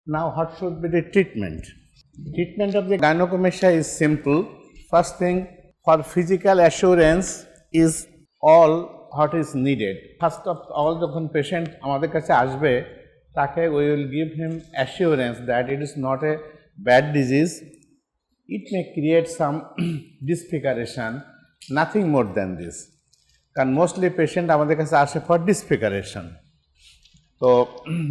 Now, what should be the treatment? Treatment of the gynecomastia is simple. First thing, for physical assurance is all what is needed. First of all, যখন patient আমাদের কাছে আসবে তাকে we will give him assurance that it is not a bad disease. It may create some disfiguration, nothing more than this. কারণ mostly patient আমাদের কাছে আসে for disfigurement. তো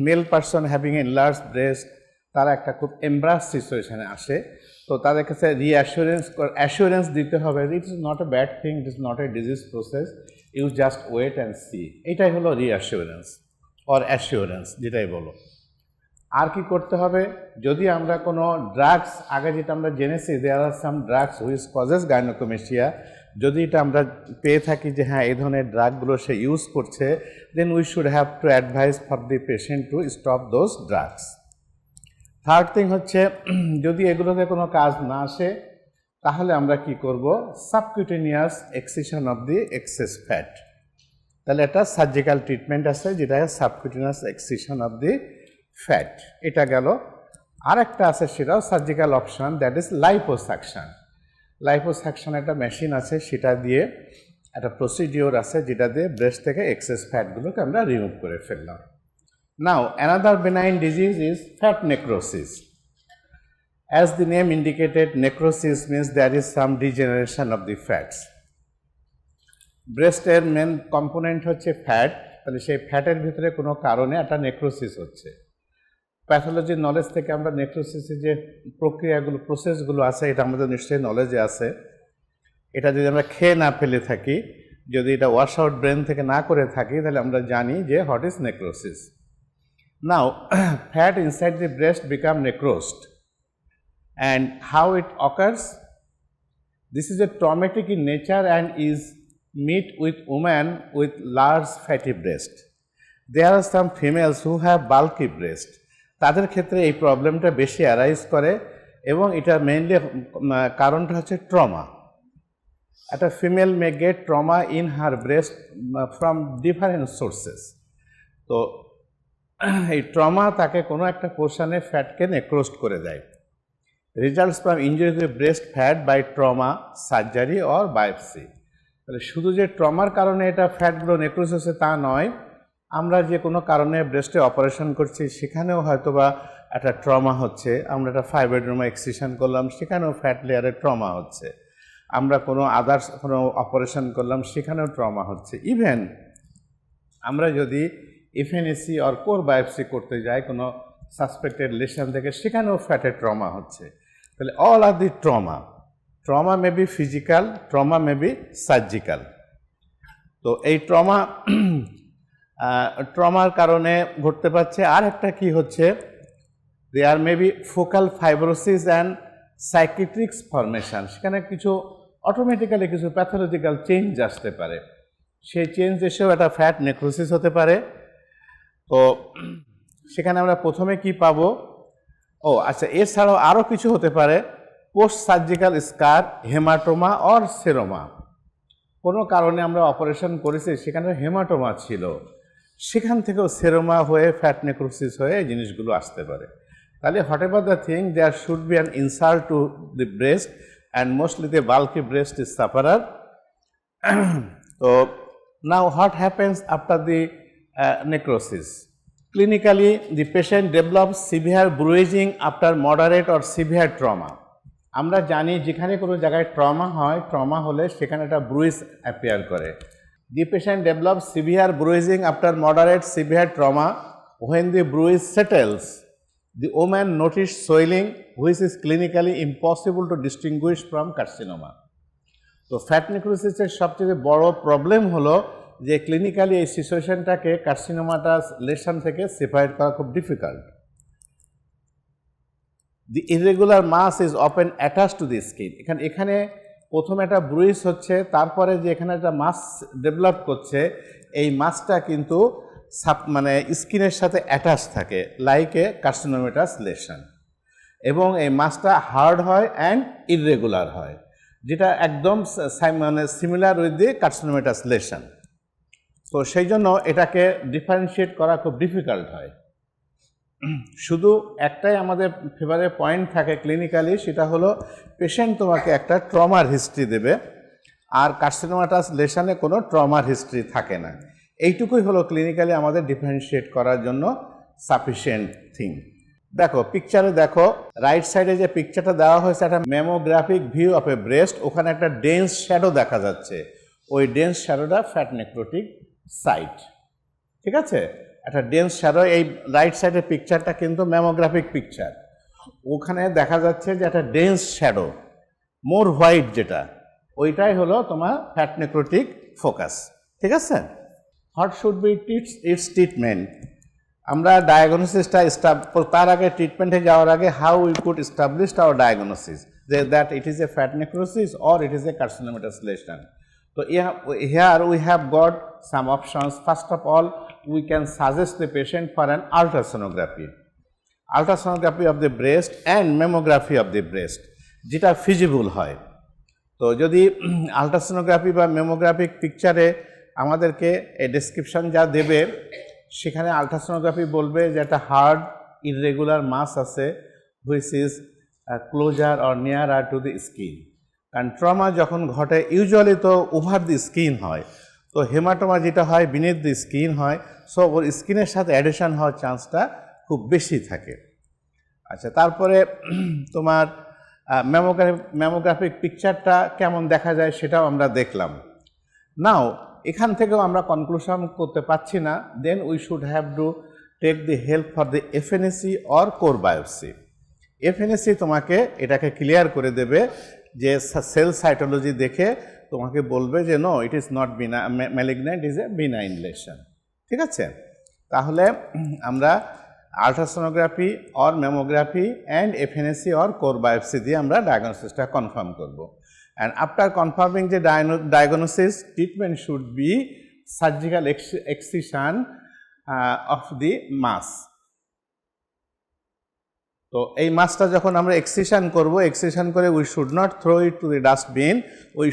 male person having a large breast তারা একটা খুব এমব্রাস সিচুয়েশনে আসে, তো তাদের কাছে অ্যাসুরেন্স দিতে হবে it is not a bad thing, it is not a disease process, you just wait and see. এটাই হলো রিঅ্যাসুরেন্স অর অ্যাসুরেন্স যেটাই বলো। আর কি করতে হবে, যদি আমরা কোনো ড্রাগস, আগে যেটা আমরা জেনেছি দেয়ার আর সাম ড্রাগস হুইচ কজেস গাইনোকোমেশিয়া, যদি এটা আমরা পেয়ে থাকি যে হ্যাঁ এই ধরনের ড্রাগগুলো সে ইউজ করছে, then we should have to advise for the patient to stop those drugs. Third thing হচ্ছে যদি এগুলোতে কোনো কাজ না আসে তাহলে আমরা কি করব, subcutaneous excision of the excess fat. তাহলে একটা সার্জিক্যাল ট্রিটমেন্ট আছে যেটা subcutaneous excision of the fat, এটা গেল। আর একটা আছে সেটাও surgical option, that is liposuction. Liposuction একটা মেশিন আছে, সেটা দিয়ে একটা প্রসিডিওর আছে যেটা দিয়ে ব্রেস্ট থেকে এক্সেস ফ্যাটগুলোকে আমরা রিমুভ করে ফেললাম। Now another benign disease is fat necrosis. As the name indicated, necrosis means there is some degeneration of the fats. ব্রেস্টের মেন কম্পোনেন্ট হচ্ছে ফ্যাট, তাহলে সেই ফ্যাটের ভিতরে কোনো কারণে একটা নেক্রোসিস হচ্ছে। প্যাথোলজির নলেজ থেকে আমরা নেক্রোসিসের যে প্রক্রিয়াগুলো, প্রসেসগুলো আছে এটা আমাদের নিশ্চয়ই নলেজে আছে। এটা যদি আমরা খেয়ে না ফেলে থাকি, যদি এটা ওয়াশ আউট ব্রেন থেকে না করে থাকি, তাহলে আমরা জানি যে what is necrosis. Now fat inside the breast become necrosed and how it occurs. This is a traumatic in nature and is meet with women with large fatty breast. There are some females who have bulky breast. তাদের ক্ষেত্রে এই প্রবলেমটা বেশি arise করে এবং এটা mainly কারণটা হচ্ছে ট্রমা। একটা female may get trauma in her breast from different sources. তো এই ট্রমা তাকে কোনো একটা পোর্শনে ফ্যাটকে নেক্রোস্ট করে দেয়। Results from injury to breast fat by trauma, surgery or biopsy. তাহলে শুধু যে ট্রমার কারণে এটা ফ্যাটগুলো নেক্রোস হচ্ছে তা নয়, আমরা যে কোনো কারণে ব্রেস্টে অপারেশন করছি সেখানেও হয়তোবা একটা ট্রমা হচ্ছে। আমরা একটা ফাইব্রয়েডোমা এক্সিশন করলাম, সেখানেও ফ্যাট লেয়ারে ট্রমা হচ্ছে। আমরা কোনো আদার্স কোনো অপারেশন করলাম, সেখানেও ট্রমা হচ্ছে। ইভেন আমরা যদি এফএনএসি অর কোর বায়োপসি করতে যাই কোনো সাসপেক্টেড লেশন থেকে, সেখানেও ফ্যাটের ট্রমা হচ্ছে। তাহলে all are the trauma may be physical, trauma may be surgical. তো এই ট্রমার কারণে ঘটতে পারছে। আর একটা কি হচ্ছে, there may be focal fibrosis and cicatrix formation. সেখানে কিছু অটোমেটিক্যালি কিছু প্যাথোলজিক্যাল চেঞ্জ আসতে পারে, সেই চেঞ্জ এসেও একটা ফ্যাট নেক্রোসিস হতে পারে। তো সেখানে আমরা প্রথমে কি পাবো, আচ্ছা এছাড়াও আরও কিছু হতে পারে, post surgical scar, haematoma or seroma. কোনো কারণে আমরা অপারেশন করেছি, সেখানে হেমাটোমা ছিল, সেখান থেকেও সেরোমা হয়ে ফ্যাট নেক্রোসিস হয়ে এই জিনিসগুলো আসতে পারে। তাহলে whatever the thing, there should be an insult to the breast and mostly the bulky breast is sufferer. তো now what happens after the necrosis? Clinically, the patient develops severe bruising after moderate or severe trauma. আমরা জানি যেখানে কোনো জায়গায় trauma হয়, trauma হলে সেখানে একটা ব্রুইজ অ্যাপিয়ার করে। The patient develops severe bruising after moderate severe trauma. When the bruise settles, the woman notice swelling which is clinically impossible to distinguish from carcinoma. তো ফ্যাট নেক্রোসিসের সবচেয়ে বড় প্রবলেম হলো যে ক্লিনিক্যালি এই সিচুয়েশনটাকে কার্সিনোমাটাস লেশন থেকে সেপারেট করা খুব difficult. The irregular mass is often attach to the skin. এখানে প্রথমে একটা ব্রুইজ হচ্ছে, তারপরে যে এখানে একটা মাস ডেভেলপ করছে, এই মাসটা কিন্তু মানে স্কিনের সাথে অ্যাটাচ থাকে লাইক এ কার্সিনোমাটাস লেশন, এবং এই মাসটা হার্ড হয় অ্যান্ড ইরেগুলার হয়, যেটা একদম মানে সিমিলার উইথ দি কার্সিনোমাটাস লেশন। তো সেই জন্য এটাকে ডিফারেন্সিয়েট করা খুব ডিফিকাল্ট হয়। শুধু একটাই আমাদের ফেভারে পয়েন্ট থাকে ক্লিনিক্যালি, সেটা হলো পেশেন্ট তোমাকে একটা ট্রমার হিস্ট্রি দেবে, আর কার্সিনোমাটাস লেশনে কোনো ট্রমার হিস্ট্রি থাকে না। এইটুকুই হলো ক্লিনিক্যালি আমাদের ডিফারেন্সিয়েট করার জন্য সাফিসিয়েন্ট থিং। দেখো পিকচারে দেখো, রাইট সাইডে যে পিকচারটা দেওয়া হয়েছে একটা মেমোগ্রাফিক ভিউ অফ এ ব্রেস্ট, ওখানে একটা ডেন্স শ্যাডো দেখা যাচ্ছে, ওই ডেন্স শ্যাডোটা ফ্যাট নেক্রোটিক সাইট, ঠিক আছে? একটা ডেন্স শ্যাডো, এই রাইট সাইডের পিকচারটা কিন্তু মেমোগ্রাফিক পিকচার, ওখানে দেখা যাচ্ছে যে একটা ডেন্স শ্যাডো মোর হোয়াইট, যেটা ওইটাই হলো তোমার ফ্যাট নেক্রোটিক ফোকাস, ঠিক আছে? What should be its treatment? আমরা ডায়াগনোসিসটা তার আগে ট্রিটমেন্টে যাওয়ার আগে how we could establish our diagnosis যে that it is a fat necrosis or it is a carcinomatous lesion. So here we have got some options. First of all, we can suggest the patient for an ultrasonography. Ultrasonography of the breast and mammography of the breast, যেটা feasible হয়। তো যদি ultrasonography বা মেমোগ্রাফিক পিকচারে আমাদেরকে এই description যা দেবে, সেখানে আলট্রাসোনোগ্রাফি বলবে যে একটা হার্ড ইররেগুলার মাস আছে which is closer or nearer to the skin. কারণ ট্রমা যখন ঘটে ইউজুয়ালি তো ওভার দি স্কিন হয়, তো হেমাটোমা যেটা হয় বিনিথ দি স্কিন হয়, সো ওর স্কিনের সাথে অ্যাডিশন হওয়ার চান্সটা খুব বেশি থাকে। আচ্ছা, তারপরে তোমার মেমোগ্রাফিক পিকচারটা কেমন দেখা যায় সেটাও আমরা দেখলাম। নাও এখান থেকেও আমরা কনক্লুশন করতে পারছি না, then we should have to take the help for the FNAC or core biopsy. FNAC তোমাকে এটাকে ক্লিয়ার করে দেবে যে সেল সাইটোলজি দেখে তোমাকে বলবে যে no, it is not malignant, is a benign lesion, ঠিক আছে? তাহলে আমরা ultrasonography or mammography and FNAC or core biopsy দিয়ে আমরা ডায়াগনোসিসটা কনফার্ম করব। অ্যান্ড আফটার কনফার্মিং যে diagnosis, treatment should be surgical excision of the mass. তো এই মাছটা যখন আমরা এক্সিশন করব, এক্সিশন করে we should not throw it to the dustbin, we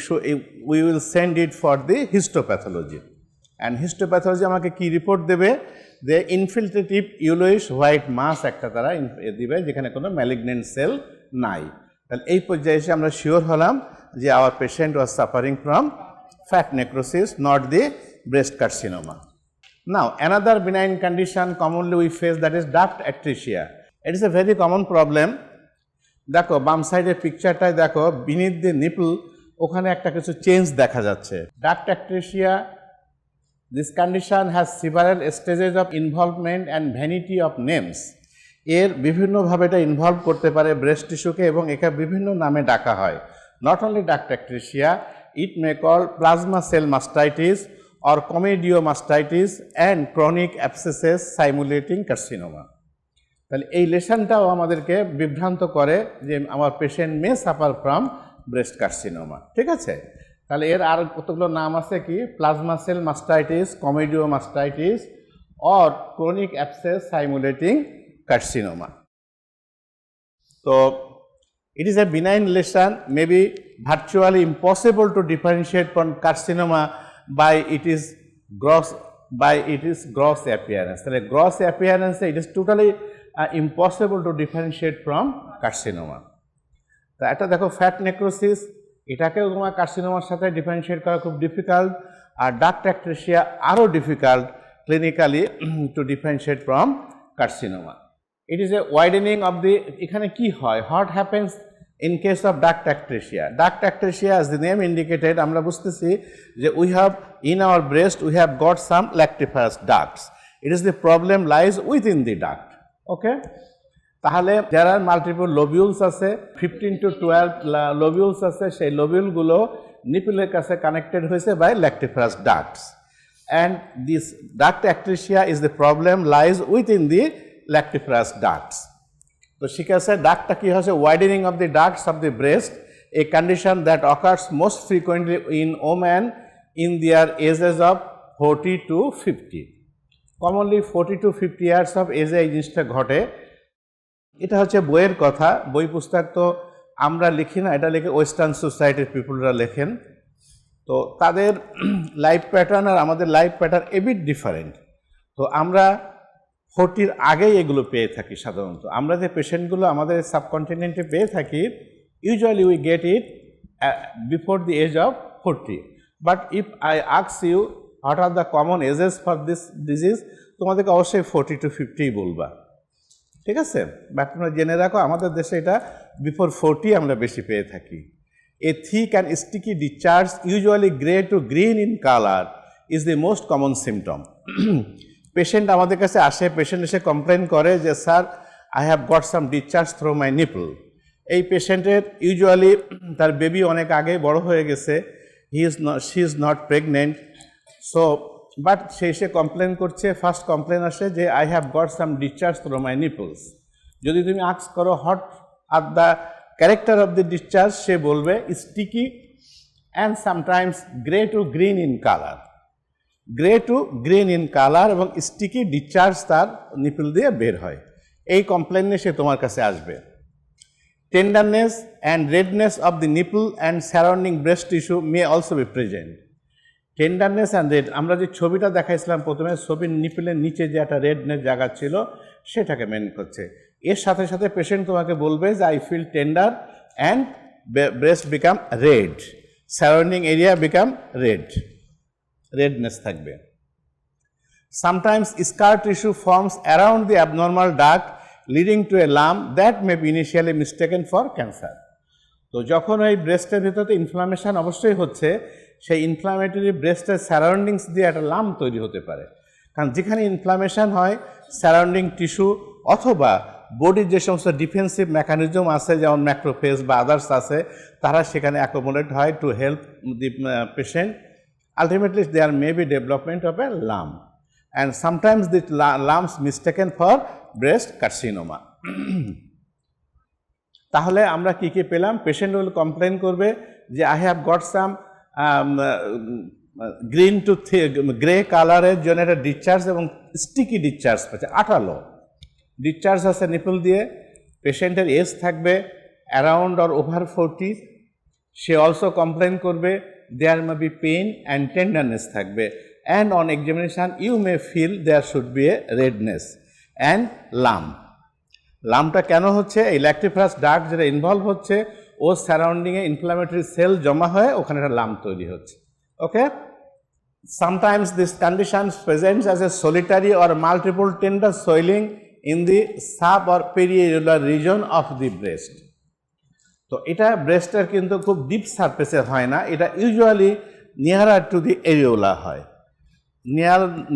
will send it for the histopathology. And histopathology আমাকে কি রিপোর্ট দেবে? যে ইনফিল্ট্রেটিভ ইউলোইশ হোয়াইট মাস একটা তারা দিবে, যেখানে কোনো ম্যালিগনেন্ট সেল নাই। তাহলে এই পর্যায়ে এসে আমরা শিওর হলাম যে our patient was suffering from fat necrosis, not the breast carcinoma. Now another benign condition commonly we face, that is duct অ্যাট্রিশিয়া। It is a very common problem. দেখো বাম সাইডের পিকচারটায় দেখো, বিনিথ দি নিপল ওখানে একটা কিছু চেঞ্জ দেখা যাচ্ছে। ডাক্ট অ্যাট্রিশিয়া, this condition has several stages of involvement and variety of names. এর বিভিন্নভাবে এটা ইনভলভ করতে পারে ব্রেস্ট টিস্যুকে, এবং একে বিভিন্ন নামে ডাকা হয়। Not only duct atresia, it may call plasma cell mastitis or comedomastitis and chronic abscesses simulating carcinoma. তাহলে এই লেশনটাও আমাদেরকে বিভ্রান্ত করে যে আমার patient may suffer from breast carcinoma, ঠিক আছে? তাহলে এর আর কতগুলো নাম আছে কি? Plasma cell mastitis, comedomastitis or chronic abscess simulating carcinoma. তো it is a benign lesion, may be virtually impossible to differentiate from carcinoma by its gross appearance. তাহলে gross appearance it is totally impossible to differentiate from carcinoma. তা এটা দেখো fat necrosis, এটাকেও তোমার কার্সিনোমার সাথে differentiate করা খুব ডিফিকাল্ট, আর duct atresia আরও difficult clinically to differentiate from carcinoma. It is a widening of the, এখানে কি হয়, what happens in case of duct atresia? Duct atresia as the name indicated, আমরা বুঝতেছি যে we have in our breast we have got some lactiferous ducts, it is the problem lies within the duct. Okay, তাহলে যারা multiple লোবিউলস আছে, 15 to 12 লোবিউলস আছে, সেই লোবিউলগুলো নিপলের কাছে connected হয়েছে by lactiferous ducts, and this duct atresia is the problem lies within the lactiferous ducts. তো শিখেছে ডাক্টটা কি হচ্ছে, widening of the ducts of the breast, a condition that occurs most frequently in woman in their ages of 40 to 50। Commonly 40 to 50 years of এজে এই জিনিসটা ঘটে। এটা হচ্ছে বইয়ের কথা, বই পুস্তক তো আমরা লিখি না, এটা লিখে ওয়েস্টার্ন সোসাইটির পিপুলরা লেখেন। তো তাদের লাইফ প্যাটার্ন আর আমাদের life pattern a bit different. তো আমরা 40 আগেই এগুলো পেয়ে থাকি সাধারণত। আমরা যে পেশেন্টগুলো আমাদের সাবকন্টিনেন্টে পেয়ে থাকি, usually we get it before the age of 40. But if I ask you what are the common ages for this disease, তোমাদেরকে অবশ্যই 40 to 50 বলবা, ঠিক আছে? বাট তোমরা জেনে রাখো আমাদের দেশে এটা বিফোর 40 আমরা বেশি পেয়ে থাকি। A thick and sticky discharge, usually gray to green in color, is the most common symptom. Patient আমাদের কাছে আসে, পেশেন্ট এসে কমপ্লেন করে যে sir I have got some discharge through my nipple. এই পেশেন্টের ইউজুয়ালি তার বেবি অনেক আগে বড় হয়ে গেছে, she is not pregnant, so but সে এসে কমপ্লেন করছে। ফার্স্ট কমপ্লেন আসে যে I have got some discharge through my nipples. যদি তুমি আস্ক করো what are the character of the discharge, সে বলবে sticky and sometimes grey to green in colour, grey to green in colour এবং sticky discharge তার nipple দিয়ে বের হয়। এই কমপ্লেন নিয়ে সে তোমার কাছে আসবে। Tenderness and redness of the nipple and surrounding breast tissue may also be present. Tenderness and red, আমরা যে ছবিটা দেখাইছিলাম প্রথমে, ছবির নিপলের নিচে যে একটা রেডনেস জায়গা ছিল সেটাকে মেন করছে। এর সাথে সাথে পেশেন্ট তোমাকে বলবে যে I feel tender and breast become red, surrounding area become red, redness থাকবে। Sometimes scar tissue forms around the abnormal duct leading to a lump that may be initially mistaken for cancer. তো যখন ওই ব্রেস্টের ভিতরে inflammation অবশ্যই হচ্ছে, সেই inflammatory ব্রেস্টের surroundings দিয়ে একটা লাম্প তৈরি হতে পারে। কারণ যেখানে ইনফ্লামেশন হয় সারাউন্ডিং টিস্যু অথবা বডির যে সমস্ত ডিফেন্সিভ মেকানিজম আছে, যেমন ম্যাক্রোফেজ বা আদার্স আছে, তারা সেখানে অ্যাকোমোডেট হয় to help the patient. Ultimately, there may be development of a lump, and sometimes the lumps mistaken for breast carcinoma. তাহলে আমরা কি কি পেলাম? পেশেন্ট উইল কমপ্লেন করবে যে I have got some green to grey কালারের জন্য একটা ডিসচার্জ এবং স্টিকি ডিসচার্জ পাচ্ছে, আঠালো ডিসচার্জ আছে নিপল দিয়ে। পেশেন্টের এজ থাকবে around or over 40। Say also complain করবে there may be pain and tenderness থাকবে, and on examination you may feel there should be a redness and lump. লাম্পটা কেন হচ্ছে? এই ল্যাক্টিফারাস ডাক্ট যেটা ইনভলভ হচ্ছে, ও সারাউন্ডিংয়ে ইনফ্লামেটরি সেল জমা হয়ে ওখানে একটা লাম্প তৈরি হচ্ছে। Okay, sometimes this condition presents as a solitary or multiple tender swelling in the sub or periareolar region of the breast. তো এটা ব্রেস্টের কিন্তু খুব ডিপ সারফেসে হয় না, এটা usually nearer to the areola হয়।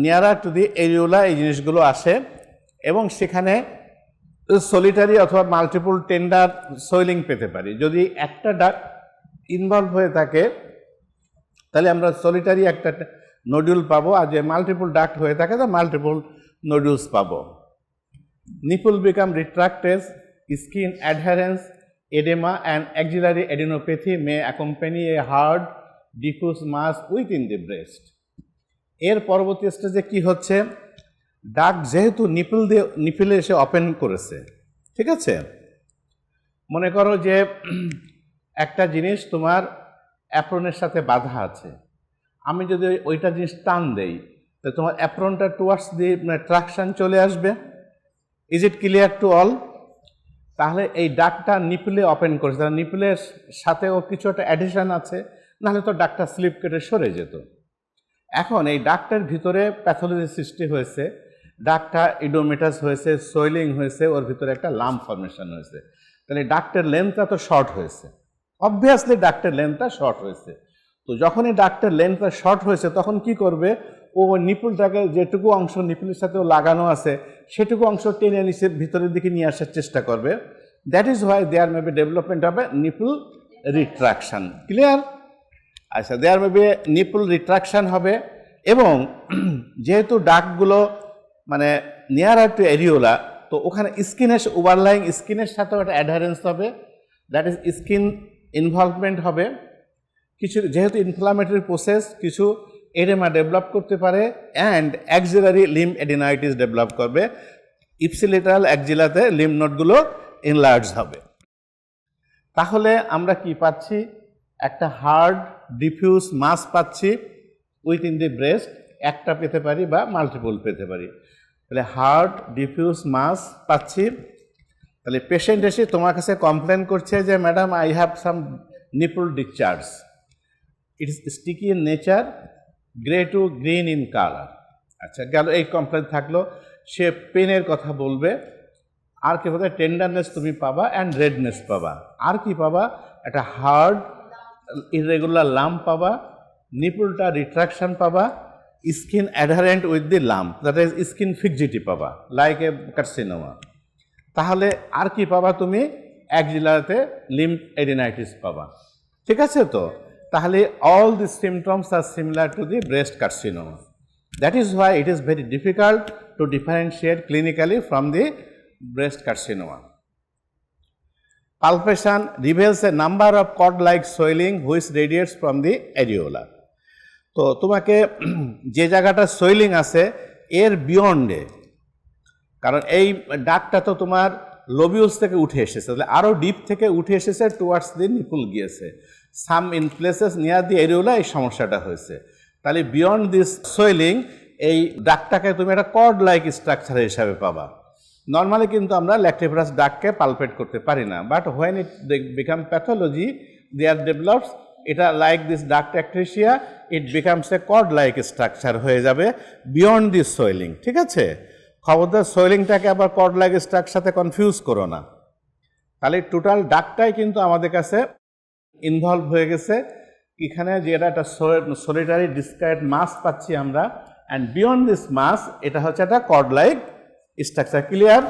নিয়ারার টু দি এরিওলা এই জিনিসগুলো আসে এবং সেখানে সলিটারি অথবা মাল্টিপল টেন্ডার সোয়েলিং পেতে পারি। যদি একটা ডাক্ট ইনভলভ হয়ে থাকে তাহলে আমরা সলিটারি একটা নোডিউল পাবো, আর যে মাল্টিপল ডাক্ট হয়ে থাকে তো মাল্টিপল নোডিউলস পাবো। Nipple become রিট্রাক্টেড, skin অ্যাডহারেন্স, edema and axillary adenopathy may accompany a hard diffuse mass within the breast. এর পরবর্তী স্টেজে কি হচ্ছে? ডাক্ট যেহেতু নিপলে এসে ওপেন করেছে, ঠিক আছে, মনে করো যে একটা জিনিস তোমার অ্যাপ্রনের সাথে বাঁধা আছে, আমি যদি ওইটা জিনিস টান দেই তো তোমার অ্যাপ্রনটা টুয়ার্ডস দি ট্রাকশন চলে আসবে। Is it clear to all? তাহলে এই ডাক্টটা নিপলে ওপেন করেছে, তাহলে নিপলের সাথেও কিছু একটা অ্যাডিশন আছে, নাহলে তো ডাক্টটা স্লিপ কেটে সরে যেত। এখন এই ডাক্টের ভিতরে প্যাথোলজি সৃষ্টি হয়েছে, ডাক্টটা ইডোমেটাস হয়েছে, সোয়েলিং হয়েছে, ওর ভিতরে একটা লাম্প ফর্মেশন হয়েছে, তাহলে ডাক্টের লেন্থটা তো শর্ট হয়েছে, অবভিয়াসলি ডাক্টের লেন্থটা শর্ট হয়েছে। তো যখনই ডাক্টের লেন্থটা শর্ট হয়েছে তখন কি করবে? ও নিপুলটাকে যেটুকু অংশ নিপুলের সাথেও লাগানো আছে সেটুকু অংশ টেনে নিচের ভিতরের দিকে নিয়ে আসার চেষ্টা করবে। That is why there may be development of a nipple retraction. Clear? আচ্ছা, there may be nipple retraction হবে এবং যেহেতু ডাক্টগুলো মানে নিয়ারার টু এরিওলা, তো ওখানে স্কিনের ওভারলাইং স্কিনের সাথেও একটা অ্যাডহারেন্স হবে, দ্যাট ইজ স্কিন ইনভলভমেন্ট হবে। কিছু যেহেতু ইনফ্লামেটরি প্রসেস, কিছু এডেমা ডেভেলপ করতে পারে অ্যান্ড অ্যাক্সিলারি লিম্ব এডিনাইটিস ডেভেলপ করবে। ইপসিলেটারাল অ্যাক্সিলাতে লিম্ব নোডগুলো এনলার্জ হবে। তাহলে আমরা কি পাচ্ছি? একটা হার্ড ডিফিউজ মাস পাচ্ছি উইথ ইন দি ব্রেস্ট, একটা পেতে পারি বা মাল্টিপল পেতে পারি। তাহলে হার্ড ডিফিউজ মাস পাচ্ছি। তাহলে পেশেন্ট এসে তোমার কাছে কমপ্লেন করছে যে madam I have some nipple discharge, it is sticky in nature, grey to green in colour. আচ্ছা গেল, এই কমপ্লেন থাকলো। সে পেনের কথা বলবে, আর কি বলতে টেন্ডারনেস তুমি পাবা অ্যান্ড রেডনেস পাবা। আর কি পাবা, একটা হার্ড ইরেগুলার লাম্প পাবা, নিপলটা রিট্রাকশন পাবা, skin adherent with the lump, that is skin fixity পাবা লাইক এ কার্সিনোমা। তাহলে আর কি পাবা তুমি, অ্যাক্সিলারিতে লিম্ফ এডিনাইটিস পাবা। ঠিক আছে তো, তাহলে all the symptoms are similar to the breast carcinoma. That is why it is very difficult to differentiate clinically from the breast carcinoma. Palpation reveals a number of cord-like swelling which radiates from the areola. তো তোমাকে যে জায়গাটা swelling আছে এর বিয়ন্ডে, কারণ এই ডাকটা তো তোমার লোবিউলস থেকে উঠে এসেছে, তাহলে আরও ডিপ থেকে উঠে এসেছে টুয়ার্ডস দি নিপল গিয়েছে, some in places near the areola এই সমস্যাটা হয়েছে। তাহলে বিয়ন্ড দিস সোয়েলিং এই ডাকটাকে তুমি একটা কর্ড লাইক স্ট্রাকচার হিসাবে পাবা। নর্মালি কিন্তু আমরা ল্যাক্টিফারাস ডাককে পালপেট করতে পারি না, but when it become pathology there develops, এটা like this duct atresia, it becomes a cord like structure হয়ে যাবে বিয়ন্ড দিস সোয়েলিং। ঠিক আছে, খবরদার সোয়েলিংটাকে আবার কর্ড লাইক স্ট্রাকচার সাথে কনফিউজ করো না। তাহলে টোটাল ডাকটাই কিন্তু আমাদের কাছে ইনভলভ হয়ে গেছে। এখানে যেটা একটা সলিটারি ডিসক্রাইট মাস পাচ্ছি আমরা, অ্যান্ড বিয়ন্ড দিস মাস এটা হচ্ছে একটা কর্ড লাইক স্ট্রাকচার। ক্লিয়ার?